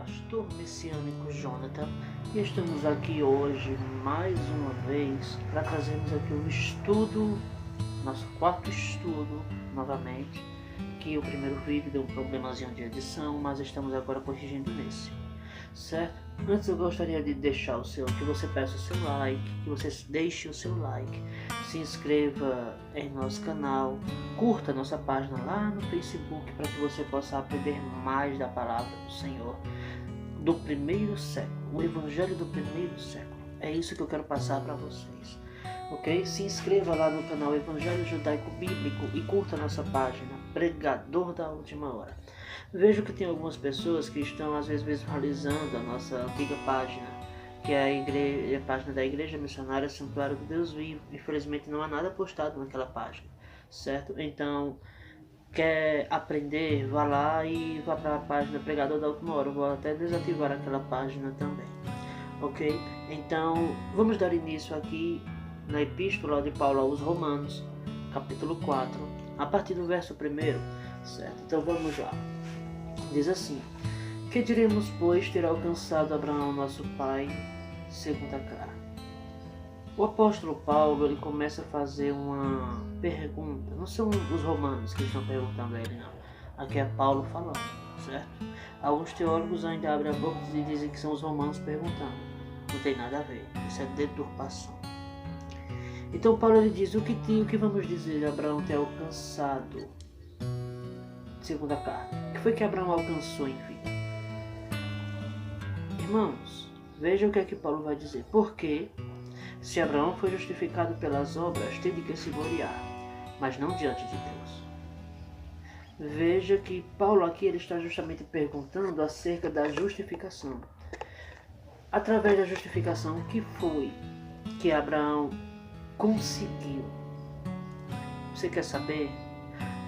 pastor messiânico Jonathan e estamos aqui hoje mais uma vez para trazermos aqui o estudo, nosso quarto estudo novamente, que o primeiro vídeo deu um problemazinho de edição, mas estamos agora corrigindo nesse, certo? Antes eu gostaria de deixar que você peça o seu like, que você deixe o seu like, se inscreva em nosso canal, curta nossa página lá no Facebook para que você possa aprender mais da palavra do Senhor do primeiro século, o Evangelho do primeiro século. É isso que eu quero passar para vocês, ok? Se inscreva lá no canal Evangelho Judaico Bíblico e curta nossa página Pregador da Última Hora. Vejo que tem algumas pessoas que estão às vezes visualizando a nossa antiga página, que é a página da Igreja Missionária Santuário do Deus Vivo. Infelizmente não há nada postado naquela página, certo? Então, quer aprender, vá lá e vá para a página Pregador da Última Hora. Eu vou até desativar aquela página também, ok? Então, vamos dar início aqui na Epístola de Paulo aos Romanos, capítulo 4, a partir do verso 1, certo? Então vamos lá. Diz assim: que diremos, pois, ter alcançado Abraão, nosso pai, segundo a carne? O apóstolo Paulo, ele começa a fazer uma pergunta. Não são os romanos que estão perguntando a ele, não. Aqui é Paulo falando, certo? Alguns teólogos ainda abrem a boca e dizem que são os romanos perguntando. Não tem nada a ver. Isso é deturpação. Então Paulo, ele diz: o que vamos dizer Abraão ter alcançado segundo a carne? O que foi que Abraão alcançou em vida? Irmãos, vejam o que é que Paulo vai dizer. Porque se Abraão foi justificado pelas obras, tem de que se gloriar, mas não diante de Deus. Veja que Paulo aqui ele está justamente perguntando acerca da justificação. Através da justificação, o que foi que Abraão conseguiu? Você quer saber?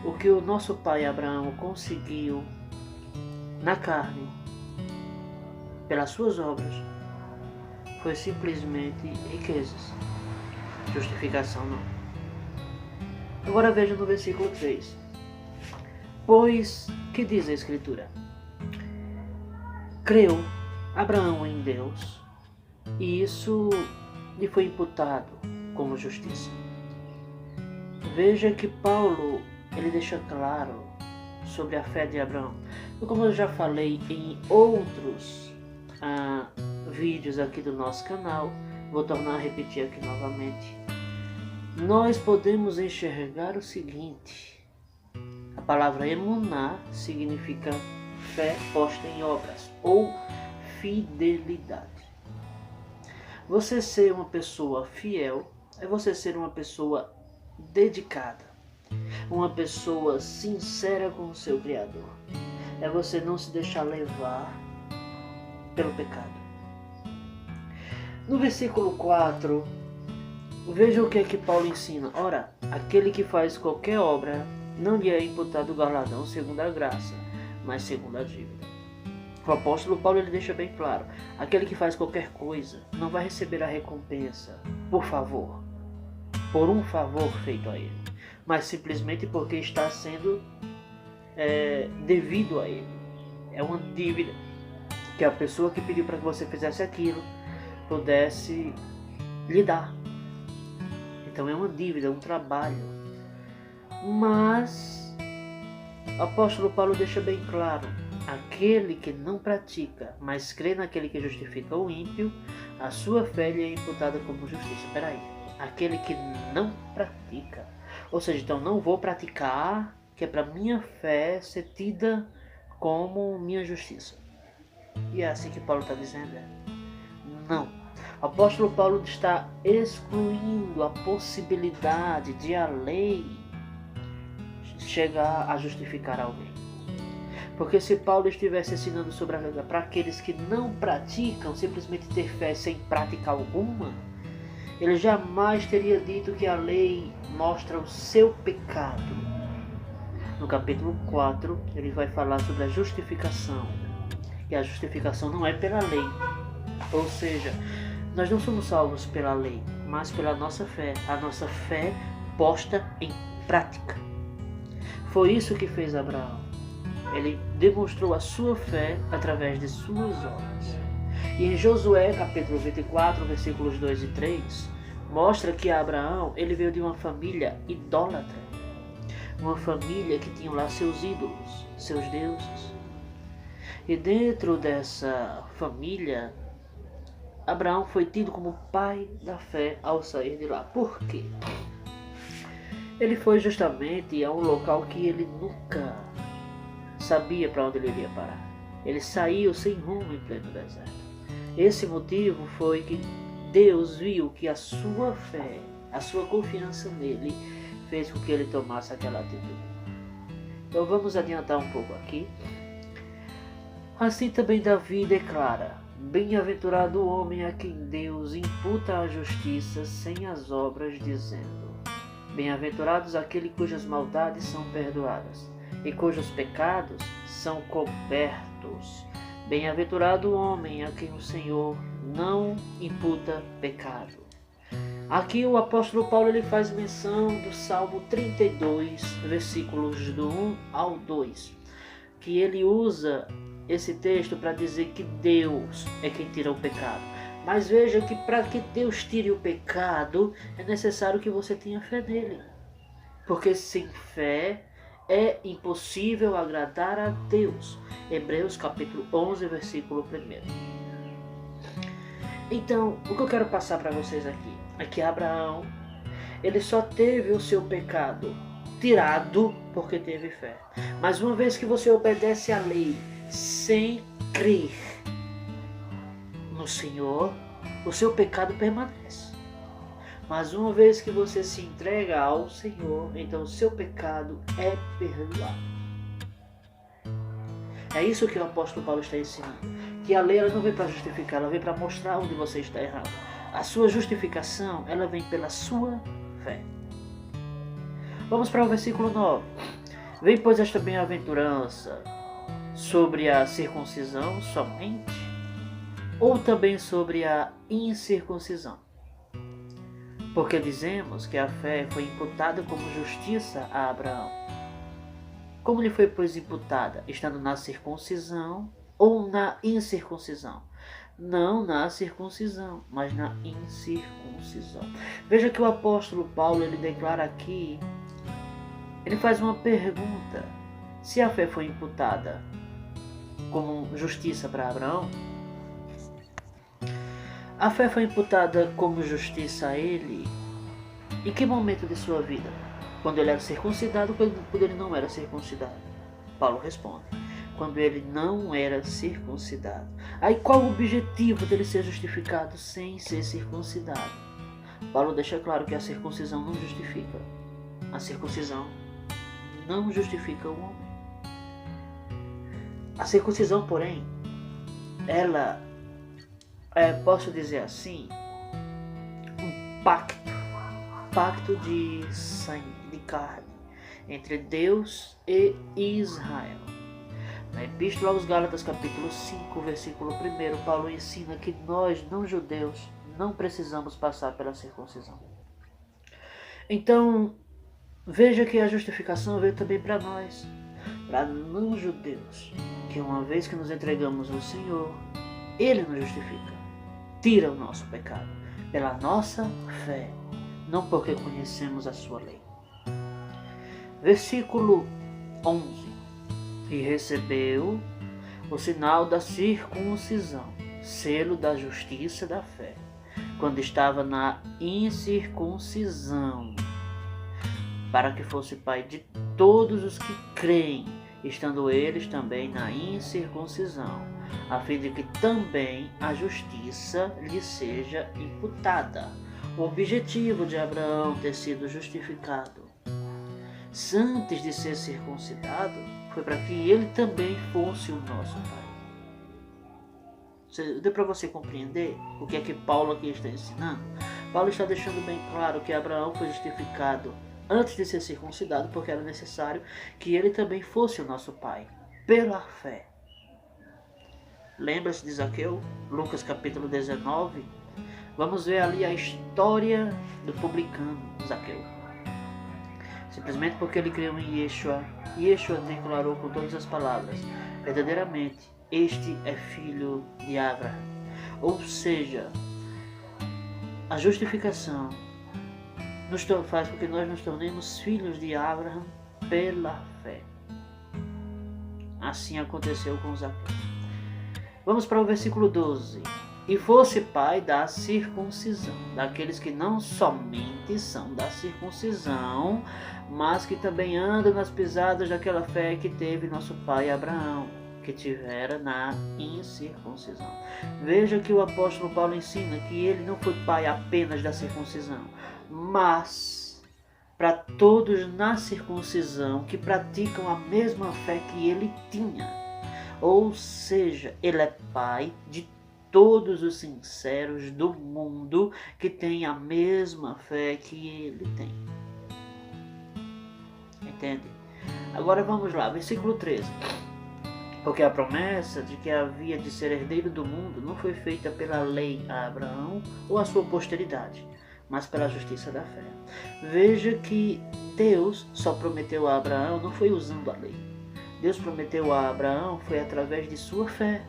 O que o nosso pai Abraão conseguiu na carne, pelas suas obras, foi simplesmente riquezas. Justificação não. Agora veja no versículo 3. Pois, que diz a Escritura? Creu Abraão em Deus, e isso lhe foi imputado como justiça. Veja que Paulo, ele deixa claro sobre a fé de Abraão. Como eu já falei em outros vídeos aqui do nosso canal, vou tornar a repetir aqui novamente. Nós podemos enxergar o seguinte: a palavra emuná significa fé posta em obras ou fidelidade. Você ser uma pessoa fiel é você ser uma pessoa dedicada, uma pessoa sincera com o seu Criador. É você não se deixar levar pelo pecado. No versículo 4, veja o que é que Paulo ensina. Ora, aquele que faz qualquer obra não lhe é imputado o galardão segundo a graça, mas segundo a dívida. O apóstolo Paulo, ele deixa bem claro: aquele que faz qualquer coisa não vai receber a recompensa por um favor feito a ele, mas simplesmente porque está sendo devido a ele. É uma dívida que a pessoa que pediu para que você fizesse aquilo pudesse lhe dar. Então é uma dívida, um trabalho. Mas o apóstolo Paulo deixa bem claro: aquele que não pratica, mas crê naquele que justifica o ímpio, a sua fé lhe é imputada como justiça. Peraí, aquele que não pratica, ou seja, então não vou praticar, que é para minha fé ser tida como minha justiça. E é assim que Paulo está dizendo? Não. O apóstolo Paulo está excluindo a possibilidade de a lei chegar a justificar alguém. Porque se Paulo estivesse ensinando sobre para aqueles que não praticam, simplesmente ter fé sem prática alguma, ele jamais teria dito que a lei mostra o seu pecado. No capítulo 4, ele vai falar sobre a justificação. E a justificação não é pela lei. Ou seja, nós não somos salvos pela lei, mas pela nossa fé. A nossa fé posta em prática. Foi isso que fez Abraão. Ele demonstrou a sua fé através de suas obras. E em Josué, capítulo 24, versículos 2 e 3, mostra que Abraão, ele veio de uma família idólatra. Uma família que tinha lá seus ídolos, seus deuses. E dentro dessa família, Abraão foi tido como pai da fé ao sair de lá. Por quê? Ele foi justamente a um local que ele nunca sabia para onde ele iria parar. Ele saiu sem rumo em pleno deserto. Esse motivo foi que Deus viu que a sua fé, a sua confiança nele, fez com que ele tomasse aquela atitude. Então vamos adiantar um pouco aqui. Assim também Davi declara: bem-aventurado o homem a quem Deus imputa a justiça sem as obras, dizendo: bem-aventurados aquele cujas maldades são perdoadas e cujos pecados são cobertos. Bem-aventurado o homem a quem o Senhor não imputa pecado. Aqui o apóstolo Paulo ele faz menção do Salmo 32, versículos do 1 ao 2, que ele usa esse texto para dizer que Deus é quem tira o pecado. Mas veja que para que Deus tire o pecado, é necessário que você tenha fé nele. Porque sem fé é impossível agradar a Deus. Hebreus capítulo 11, versículo 1. Então, o que eu quero passar para vocês aqui é que Abraão, ele só teve o seu pecado tirado porque teve fé. Mas uma vez que você obedece à lei sem crer no Senhor, o seu pecado permanece. Mas uma vez que você se entrega ao Senhor, então o seu pecado é perdoado. É isso que o apóstolo Paulo está ensinando. Que a lei ela não vem para justificar, ela vem para mostrar onde você está errado. A sua justificação, ela vem pela sua fé. Vamos para o versículo 9. Vem, pois, esta bem-aventurança sobre a circuncisão somente, ou também sobre a incircuncisão? Porque dizemos que a fé foi imputada como justiça a Abraão. Como lhe foi, pois, imputada? Estando na circuncisão ou na incircuncisão? Não na circuncisão, mas na incircuncisão. Veja que o apóstolo Paulo ele declara aqui, ele faz uma pergunta: se a fé foi imputada como justiça para Abraão, a fé foi imputada como justiça a ele em que momento de sua vida? Quando ele era circuncidado ou quando ele não era circuncidado? Paulo responde: quando ele não era circuncidado. Aí qual o objetivo dele ser justificado sem ser circuncidado? Paulo deixa claro que a circuncisão não justifica. A circuncisão não justifica o homem. A circuncisão, porém, ela posso dizer assim, um pacto de sangue, de carne, entre Deus e Israel. Na Epístola aos Gálatas, capítulo 5, versículo 1, Paulo ensina que nós, não judeus, não precisamos passar pela circuncisão. Então, veja que a justificação veio também para nós, para não judeus, que uma vez que nos entregamos ao Senhor, Ele nos justifica, tira o nosso pecado, pela nossa fé, não porque conhecemos a sua lei. Versículo 11. E recebeu o sinal da circuncisão, selo da justiça da fé, quando estava na incircuncisão, para que fosse pai de todos os que creem, estando eles também na incircuncisão, a fim de que também a justiça lhe seja imputada. O objetivo de Abraão ter sido justificado antes de ser circuncidado foi para que ele também fosse o nosso pai. Deu para você compreender o que é que Paulo aqui está ensinando? Paulo está deixando bem claro que Abraão foi justificado antes de ser circuncidado, porque era necessário que ele também fosse o nosso pai, pela fé. Lembra-se de Zaqueu? Lucas capítulo 19. Vamos ver ali a história do publicano Zaqueu. simplesmente porque ele creu em Yeshua. Yeshua declarou com todas as palavras: verdadeiramente, este é filho de Abraão. Ou seja, a justificação faz com que nós nos tornemos filhos de Abraão pela fé. Assim aconteceu com Zaqueu. Vamos para o versículo 12. E fosse pai da circuncisão, daqueles que não somente são da circuncisão, mas que também andam nas pisadas daquela fé que teve nosso pai Abraão, que tivera na incircuncisão. Veja que o apóstolo Paulo ensina que ele não foi pai apenas da circuncisão, mas para todos na circuncisão que praticam a mesma fé que ele tinha. Ou seja, ele é pai de todos os sinceros do mundo que têm a mesma fé que ele tem. Entende? Agora vamos lá, versículo 13. Porque a promessa de que havia de ser herdeiro do mundo não foi feita pela lei a Abraão ou a sua posteridade, mas pela justiça da fé. Veja que Deus só prometeu a Abraão, não foi usando a lei. Deus prometeu a Abraão foi através de sua fé.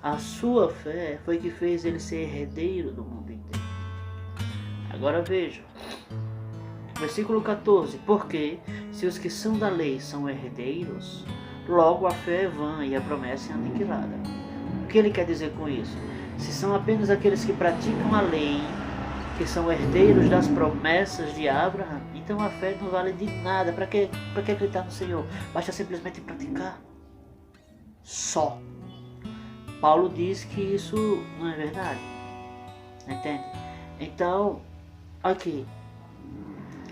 A sua fé foi que fez ele ser herdeiro do mundo inteiro. Agora veja, versículo 14. Porque se os que são da lei são herdeiros, logo a fé é vã e a promessa é aniquilada. O que ele quer dizer com isso? Se são apenas aqueles que praticam a lei, que são herdeiros das promessas de Abraão, então a fé não vale de nada. Para que acreditar no Senhor? Basta simplesmente praticar. Só. Paulo diz que isso não é verdade. Entende? Então, aqui,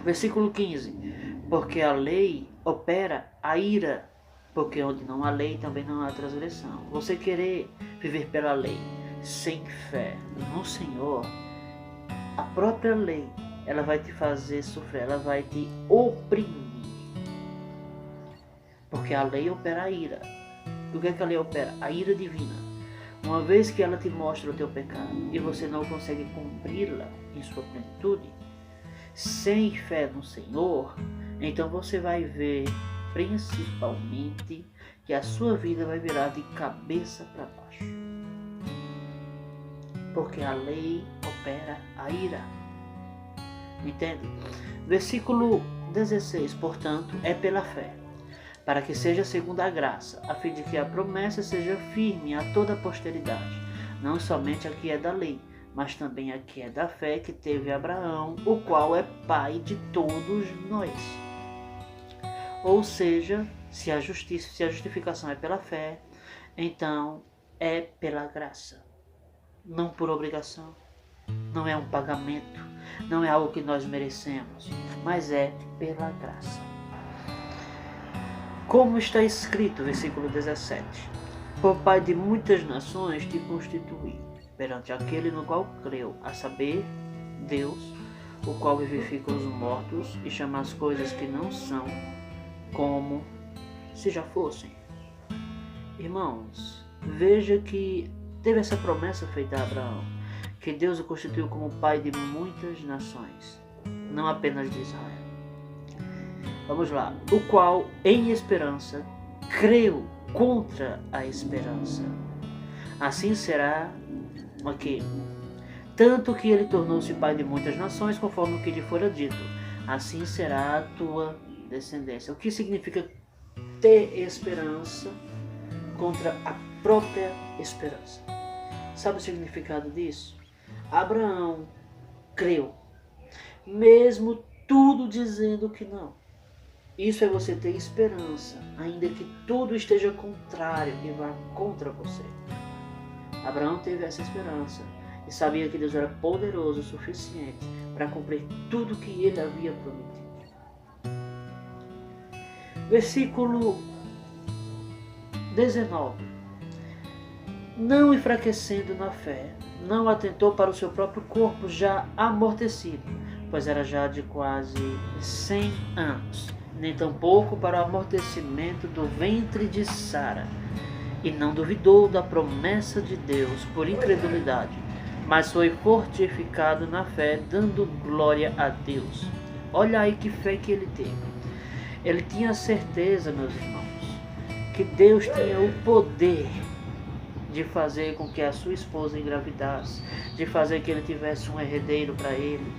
versículo 15. Porque a lei opera a ira, porque onde não há lei também não há transgressão. Você querer viver pela lei sem fé no Senhor, a própria lei, ela vai te fazer sofrer, ela vai te oprimir. Porque a lei opera a ira. O que é que a lei opera? A ira divina. Uma vez que ela te mostra o teu pecado e você não consegue cumpri-la em sua plenitude, sem fé no Senhor, então você vai ver principalmente que a sua vida vai virar de cabeça para baixo. Porque a lei opera a ira. Entende? Versículo 16. Portanto, é pela fé, para que seja segundo a graça, a fim de que a promessa seja firme a toda a posteridade, não somente a que é da lei, mas também a que é da fé que teve Abraão, o qual é pai de todos nós. Ou seja, se a justificação é pela fé, então é pela graça, não por obrigação. Não é um pagamento, não é algo que nós merecemos, mas é pela graça. Como está escrito, versículo 17: por pai de muitas nações te constituí, perante aquele no qual creu, a saber, Deus, o qual vivifica os mortos e chama as coisas que não são, como se já fossem. Irmãos, veja que teve essa promessa feita a Abraão, que Deus o constituiu como pai de muitas nações, não apenas de Israel. Vamos lá. O qual, em esperança, creu contra a esperança. Assim será aqui. Tanto que ele tornou-se pai de muitas nações, conforme o que lhe fora dito. Assim será a tua descendência. O que significa ter esperança contra a própria esperança? Sabe o significado disso? Abraão creu, mesmo tudo dizendo que não. Isso é você ter esperança, ainda que tudo esteja contrário e vá contra você. Abraão teve essa esperança e sabia que Deus era poderoso o suficiente para cumprir tudo que ele havia prometido. Versículo 19. Não enfraquecendo na fé, não atentou para o seu próprio corpo já amortecido, pois era já de quase 100 anos, nem tampouco para o amortecimento do ventre de Sara, e não duvidou da promessa de Deus por incredulidade, mas foi fortificado na fé, dando glória a Deus, Olha aí que fé que ele teve. Ele tinha certeza, meus irmãos, que Deus tinha o poder de fazer com que a sua esposa engravidasse, de fazer que ele tivesse um herdeiro para ele,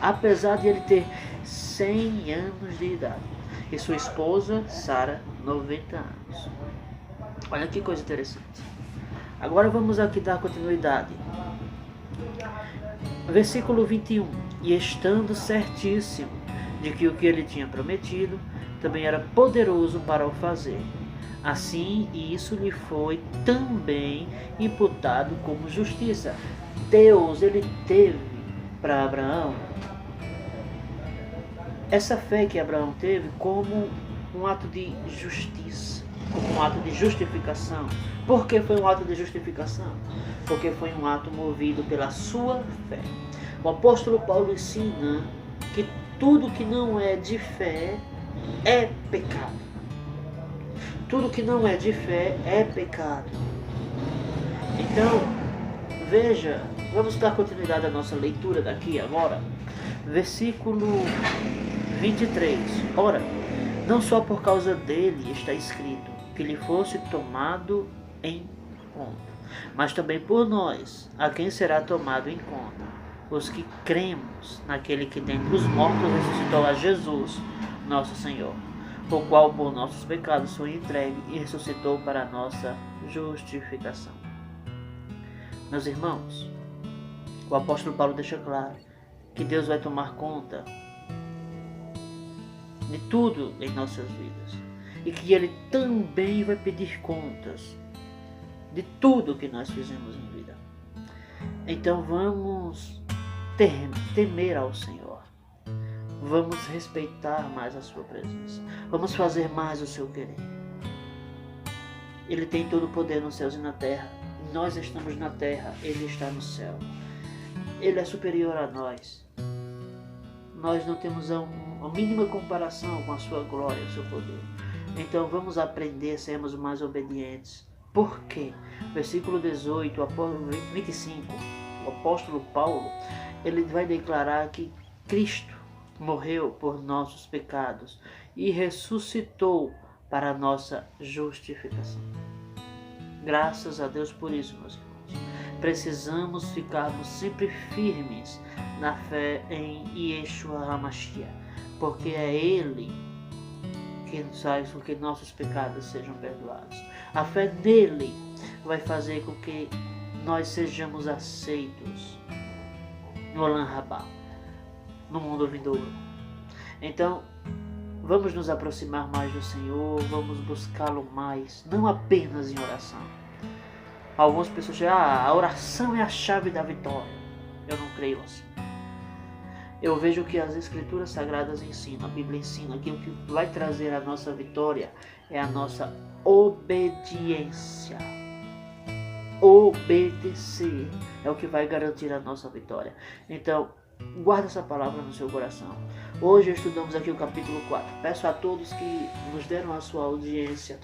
apesar de ele ter 100 anos de idade e sua esposa, Sara, 90 anos. Olha que coisa interessante. Agora vamos aqui dar continuidade. Versículo 21. E estando certíssimo de que o que ele tinha prometido também era poderoso para o fazer, assim isso lhe foi também imputado como justiça. Deus, ele teve para Abraão essa fé que Abraão teve como um ato de justiça, como um ato de justificação. Por que foi um ato de justificação? Porque foi um ato movido pela sua fé. O apóstolo Paulo ensina que tudo que não é de fé é pecado. Tudo que não é de fé é pecado. Então, veja, vamos dar continuidade à nossa leitura daqui agora. Versículo 23. Ora, não só por causa dele está escrito que lhe fosse tomado em conta, mas também por nós, a quem será tomado em conta, os que cremos naquele que dentre os mortos ressuscitou a Jesus, nosso Senhor, o qual por nossos pecados foi entregue e ressuscitou para a nossa justificação. Meus irmãos, o apóstolo Paulo deixa claro que Deus vai tomar conta de tudo em nossas vidas e que Ele também vai pedir contas de tudo que nós fizemos em vida. Então vamos temer ao Senhor, vamos respeitar mais a sua presença, vamos fazer mais o seu querer. Ele tem todo o poder nos céus e na terra. Nós estamos na terra, Ele está no céu. Ele é superior a nós. Nós não temos a mínima comparação com a sua glória, o seu poder. Então vamos aprender a sermos mais obedientes. Por quê? Versículo 18, 25, o apóstolo Paulo, ele vai declarar que Cristo morreu por nossos pecados e ressuscitou para a nossa justificação. Graças a Deus por isso, meus irmãos. Precisamos ficarmos sempre firmes na fé em Yeshua HaMashiach, porque é Ele que faz com que nossos pecados sejam perdoados. A fé nele vai fazer com que nós sejamos aceitos no Olam Rabá, no mundo vindouro. Então, vamos nos aproximar mais do Senhor, vamos buscá-lo mais, não apenas em oração. Algumas pessoas dizem, a oração é a chave da vitória. Eu não creio assim. Eu vejo que as Escrituras Sagradas ensinam, a Bíblia ensina que o que vai trazer a nossa vitória é a nossa obediência. Obedecer é o que vai garantir a nossa vitória. Então, guarda essa palavra no seu coração. Hoje estudamos aqui o capítulo 4. Peço a todos que nos deram a sua audiência,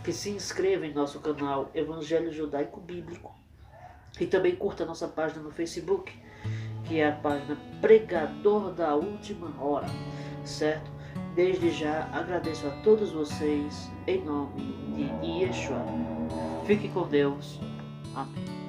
que se inscrevam em nosso canal Evangelho Judaico Bíblico. E também curta a nossa página no Facebook, que é a página Pregador da Última Hora, certo? Desde já agradeço a todos vocês em nome de Yeshua. Fique com Deus. Amém.